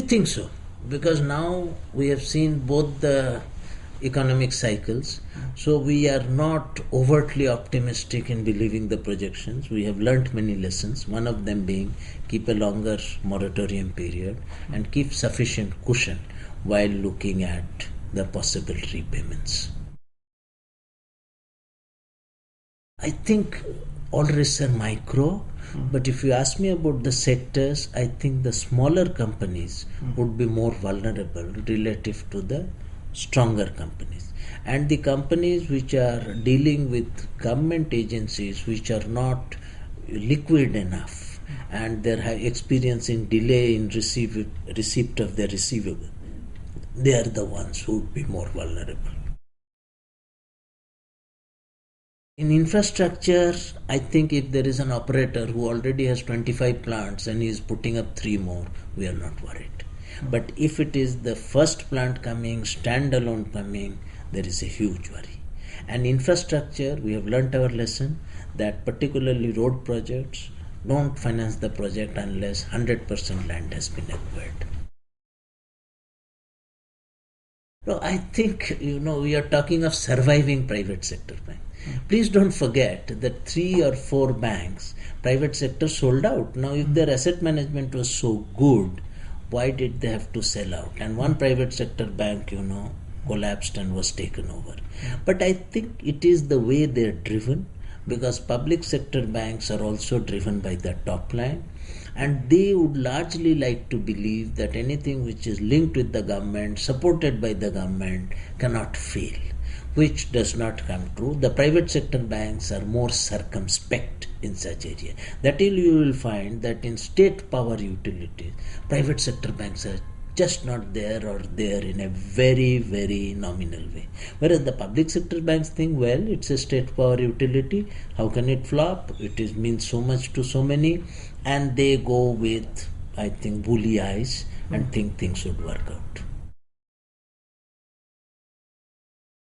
We think so, because now we have seen both the economic cycles, so we are not overtly optimistic in believing the projections. We have learnt many lessons, one of them being keep a longer moratorium period and keep sufficient cushion while looking at the possible repayments. I think all risks are micro, but if you ask me about the sectors, I think the smaller companies would be more vulnerable relative to the stronger companies. And the companies which are dealing with government agencies which are not liquid enough and they're experiencing delay in receipt of their receivable, they are the ones who would be more vulnerable. In infrastructure, I think if there is an operator who already has 25 plants and is putting up 3 more, we are not worried. But if it is the first plant coming, standalone coming, there is a huge worry. And infrastructure, we have learnt our lesson that particularly road projects, don't finance the project unless 100% land has been acquired. No, I think, we are talking of surviving private sector banks. Please don't forget that 3 or 4 banks, private sector sold out. Now, if their asset management was so good, why did they have to sell out? And one private sector bank, collapsed and was taken over. But I think it is the way they are driven, because public sector banks are also driven by the top line. And they would largely like to believe that anything which is linked with the government, supported by the government, cannot fail, which does not come true. The private sector banks are more circumspect in such area. That you will find that in state power utilities, private sector banks are just not there or there in a very, very nominal way. Whereas the public sector banks think, well, it's a state power utility, how can it flop? It means so much to so many, and they go with, I think, woolly eyes and think things would work out.